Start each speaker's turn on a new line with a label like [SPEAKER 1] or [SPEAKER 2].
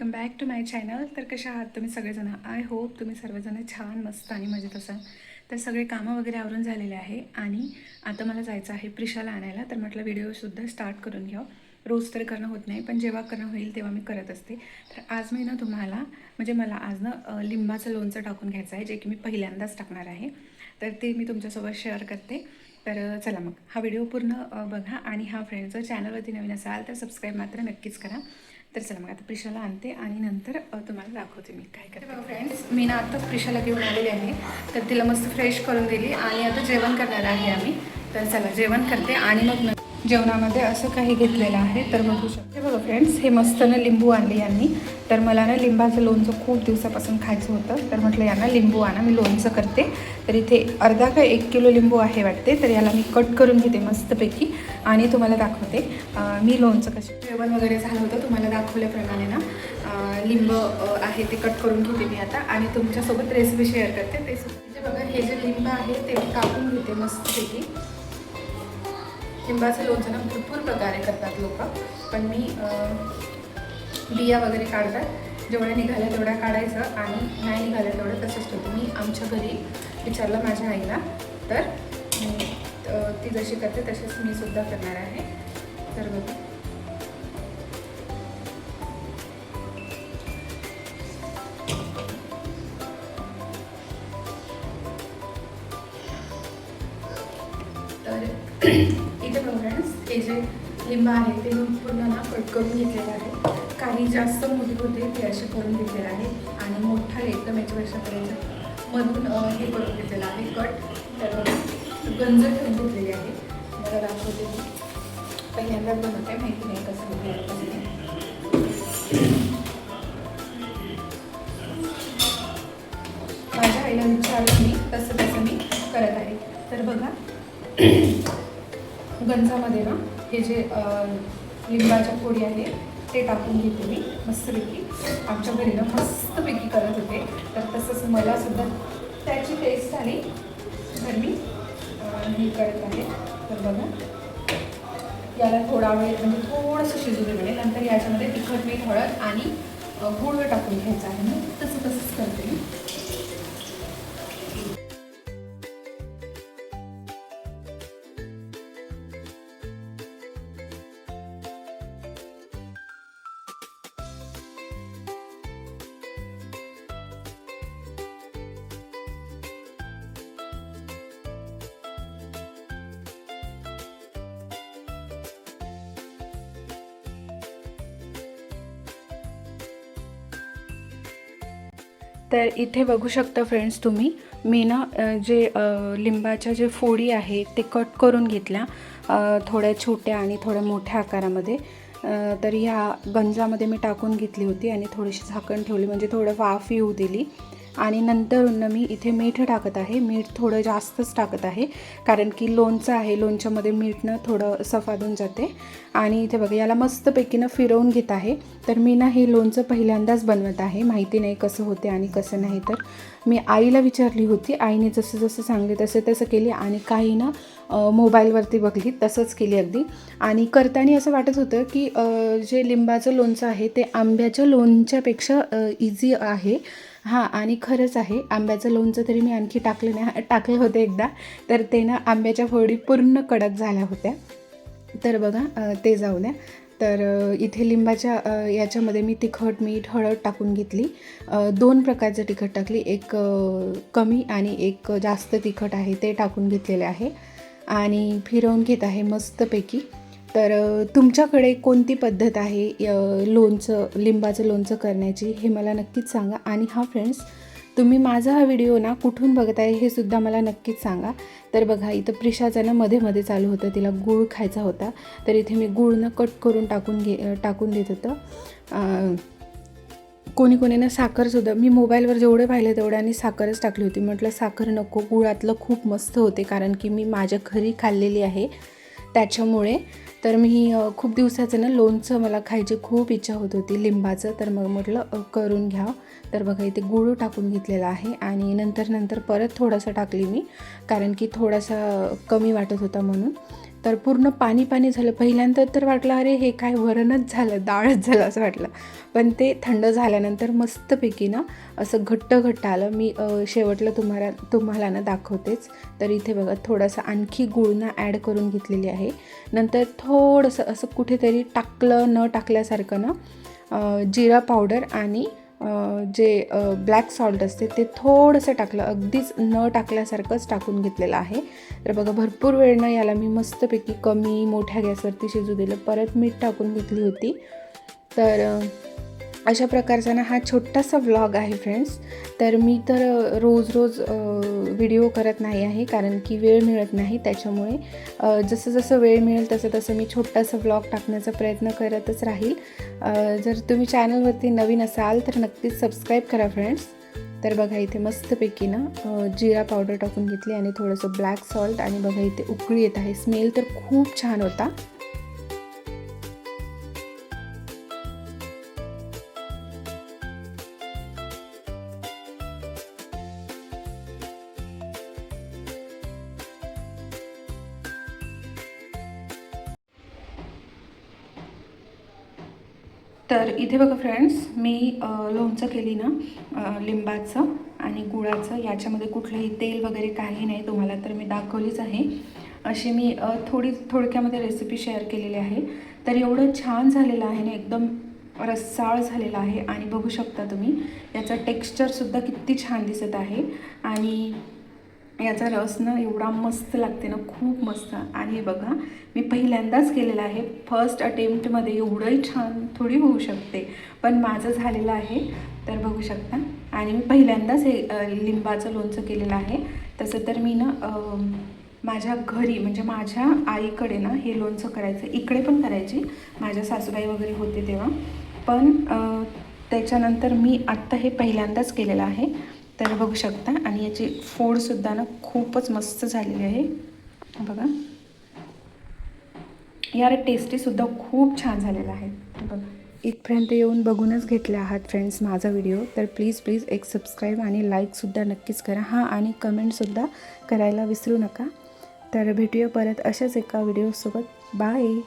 [SPEAKER 1] Welcome back to my channel. तर कशा आहात तुम्ही सगळेजण? आय होप तुम्ही सर्वजण छान मस्त आणि मजेत असाल. तर सगळे कामं वगैरे आवरून झालेले आहे आणि आता मला जायचं आहे प्रिशाला आणायला. तर म्हटलं व्हिडिओसुद्धा स्टार्ट करून घ्यावं. रोज तर करणं होत नाही, पण जेव्हा करणं होईल तेव्हा मी करत असते. तर आज मी ना तुम्हाला म्हणजे मला आज ना लिंबाचं लोणचं टाकून घ्यायचं आहे, जे की मी पहिल्यांदाच टाकणार आहे. तर ते मी तुमच्यासोबत शेअर करते. तर चला मग हा व्हिडिओ पूर्ण बघा आणि हा फ्रेंड जर चॅनलवरती नवीन असाल तर सबस्क्राईब मात्र नक्कीच करा. तर चला मग आता प्रिशाला आणते आणि नंतर तुम्हाला दाखवते मी काय करते. बघा फ्रेंड्स, मी ना आत्ताच प्रिशाला घेऊन आलेली आहे. तर तिला मस्त फ्रेश करून दिली आणि आता जेवण करणार आहे आम्ही. तर चला जेवण करते आणि मग जेवणामध्ये असं काही घेतलेलं आहे तर बघू शकते. बघा फ्रेंड्स, हे मस्त ना लिंबू आणले यांनी. तर मला ना लिंबाचं लोणचं खूप दिवसापासून खायचं होतं. तर म्हटलं यांना लिंबू आणा, मी लोणचं करते. तर इथे अर्धा का 1 किलो लिंबू आहे वाटते. तर याला मी कट करून घेते मस्तपैकी आणि तुम्हाला दाखवते मी लोणचं कसं जेवण वगैरे झालं होतं तुम्हाला दाखवल्याप्रमाणे ना लिंब आहे ते कट करून घेते मी आता आणि तुमच्यासोबत रेसिपी शेअर करते. ते म्हणजे बघा हे जे लिंब आहे ते मी कापून घेते मस्तपैकी. लिंबाचं लोणचं ना भरपूर प्रकारे करतात लोक, पण मी बिया वगैरे काढतात. जेवढ्या निघाल्या तेवढ्या काढायचं आणि नाही निघाल्या तेवढं तसंच ठेवते. मी आमच्या घरी विचारलं माझ्या आईला, तर ती जशी करते तशीच मी सुद्धा करणार आहे. तर बघा तर इथे बघा फ्रेंड्स, हे जे लिंब आहे ते मी पूर्ण ना कट करून घेतलेलं आहे. काही जास्त मोठी होते ते असे करून घेतलेले आहे आणि मोठा एकदम याच्यापेक्षापर्यंत मधून हे करून घेतलेलं आहे कट. तर गंज ठेवून घेतलेली आहे. मला दाखवते मी पहिल्यांदा बनवते, माहिती नाही कसं होते कसं नाही. माझ्या आईला विचारलं मी तसं मी करत आहे. तर बघा गंजामध्ये ना हे जे लिंबाच्या फोडी आहे ते टाकून घेते मी मस्तपैकी. आमच्या घरी ना मस्तपैकी करत होते, तर तसंच मलासुद्धा त्याची टेस्ट आली तर मी हे करत आहे. तर बघा याला थोडा वेळ म्हणजे थोडंसं शिजू दे. नंतर याच्यामध्ये तिखट मीठ हळद आणि गूळ टाकून घ्यायचं आहे. मग तसंच करते मी. तर इथे बघू शकता फ्रेंड्स तुम्ही, मी ना जे लिंबाच्या जे फोडी आहे ते कट करून घेतल्या, थोड्या छोट्या आणि थोड्या मोठ्या आकारामध्ये. तर ह्या गंजामध्ये मी टाकून घेतली होती आणि थोडीशी झाकण ठेवली म्हणजे थोडं वाफ येऊ दिली. आणि नंतरून मी इथे मीठ टाकत आहे. मीठ थोडं जास्तच टाकत आहे कारण की लोणचं आहे, लोणच्यामध्ये मीठ ना थोडं सफादून जाते. आणि इथे बघा याला मस्तपैकी फिरवून घेत आहे. तर मी ना हे लोणचं पहिल्यांदाच बनवत आहे, माहिती नाही कसं होते आणि कसं नाही. तर मी आईला विचारली होती, आईने जसं जसं सांगले तसं केली आणि काही ना मोबाईलवरती बघली तसंच केली अगदी. आणि करताना असं वाटत होतं की जे लिंबाचं लोणचं आहे ते आंब्याच्या लोणच्यापेक्षा इझी आहे. हां, आणि खरंच आहे, आंब्याचं लोणचं तरी मी आणखी टाकले होते एकदा, तर ते ना आंब्याच्या फोडी पूर्ण कडक झाल्या होत्या. तर बघा ते जाऊ द्या. तर इथे लिंबाच्या याच्यामध्ये मी तिखट मीठ हळद टाकून घेतली. 2 प्रकारचं तिखट टाकली, एक कमी आणि एक जास्त तिखट आहे ते टाकून घेतलेले आहे आणि फिरवून घेत आहे मस्तपैकी. तर तुमच्याकडे कोणती पद्धत आहे लिंबाचं लोणचं करण्याची हे मला नक्कीच सांगा. आणि हा फ्रेंड्स, तुम्ही माझा हा व्हिडिओ ना कुठून बघत आहे हे सुद्धा मला नक्कीच सांगा. तर बघा इथं प्रिशाचं ना मध्ये चालू होतं, तिला गूळ खायचा होता. तर इथे मी गूळ ना कट करून टाकून देत होतं. कोणी ना साखरसुद्धा, मी मोबाईलवर जेवढे पाहिले तेवढ्यानी साखरच टाकली होती. म्हटलं साखर नको, गुळातलं खूप मस्त होते कारण की मी माझ्या घरी खाल्लेली आहे त्याच्यामुळे. तर मी खूप दिवसाचं ना लोणचं मला खायची खूप इच्छा होत होती लिंबाचं, तर मग म्हटलं करून घ्या. तर बघा इथे गूळ टाकून घेतलेला आहे आणि नंतर परत थोडंसं टाकली मी कारण की थोडासा कमी वाटत होता म्हणून. तर पूर्ण पाणी पाणी झालं. पहिल्यांदा तर वाटलं अरे हे काय वरणच झालं, डाळच झालं असं वाटलं. पण ते थंड झाल्यानंतर मस्तपैकी ना असं घट्ट घट्ट आलं. मी शेवटला तुम्हाला ना दाखवतेच. तर इथे बघा थोडासा आणखी गूळ ना ॲड करून घेतलेली आहे. नंतर थोडंसं असं कुठेतरी टाकलं न टाकल्यासारखं ना जिरा पावडर आणि जे ब्लॅक सॉल्ट असते ते थोडंसं टाकलं, अगदीच न टाकल्यासारखंच टाकून घेतलेलं आहे. तर बघा भरपूर वेळ ना याला मी मस्तपैकी कमी मोठ्या गॅसवरती शिजू दिलं. परत मीठ टाकून घेतली होती. तर अशा प्रकारचा ना हा छोटासा व्लॉग आहे फ्रेंड्स. तर मी तर रोज व्हिडिओ करत नाही आहे, कारण की वेळ मिळत नाही. त्याच्यामुळे जसं जसं वेळ मिळेल तसं तसं मी छोटासा व्लॉग टाकण्याचा प्रयत्न करतच राहील. जर तुम्ही चॅनलवरती नवीन असाल तर नक्कीच सबस्क्राईब करा फ्रेंड्स. तर बघा इथे मस्तपैकी ना जिरा पावडर टाकून घेतली आणि थोडंसं ब्लॅक सॉल्ट, आणि बघा इथे उकळी येत आहे. स्मेल तर खूप छान होता. तर इथे बघा फ्रेंड्स, मी लोणचं केली ना लिंबाचं आणि गुळाचं. याच्यामध्ये कुठलंही तेल वगैरे काही नाही, तुम्हाला तर मी दाखवलीच आहे. अशी मी थोडक्यामध्ये रेसिपी शेअर केलेली आहे. तर एवढं छान झालेलं आहे ना, एकदम रस्साळ झालेला आहे. आणि बघू शकता तुम्ही याचा टेक्स्चरसुद्धा किती छान दिसत आहे. आणि याचा रस ना एवढा मस्त लागते ना, खूप मस्त. आणि बघा मी पहिल्यांदाच केलेलं आहे. फर्स्ट अटेम्प्टमध्ये एवढंही छान थोडी होऊ शकते, पण माझं झालेलं आहे. तर बघू शकता. आणि मी पहिल्यांदाच हे लिंबाचं लोणचं केलेलं आहे. तसं तर मी ना माझ्या घरी म्हणजे माझ्या आईकडे ना हे लोणचं करायचं, इकडे पण करायची, माझ्या सासूबाई वगैरे होते तेव्हा. पण त्याच्यानंतर मी आत्ता हे पहिल्यांदाच केलेलं आहे. तर बघू शकता. आणि याची फोडसुद्धा ना खूपच मस्त झालेली आहे बघा. यार टेस्टीसुद्धा खूप छान झालेला आहे बघा. इथपर्यंत येऊन बघूनच घेतले आहात फ्रेंड्स माझा व्हिडिओ, तर प्लीज एक सबस्क्राईब आणि लाईकसुद्धा नक्कीच करा. हां, आणि कमेंटसुद्धा करायला विसरू नका. तर भेटूया परत अशाच एका व्हिडिओसोबत. बाय.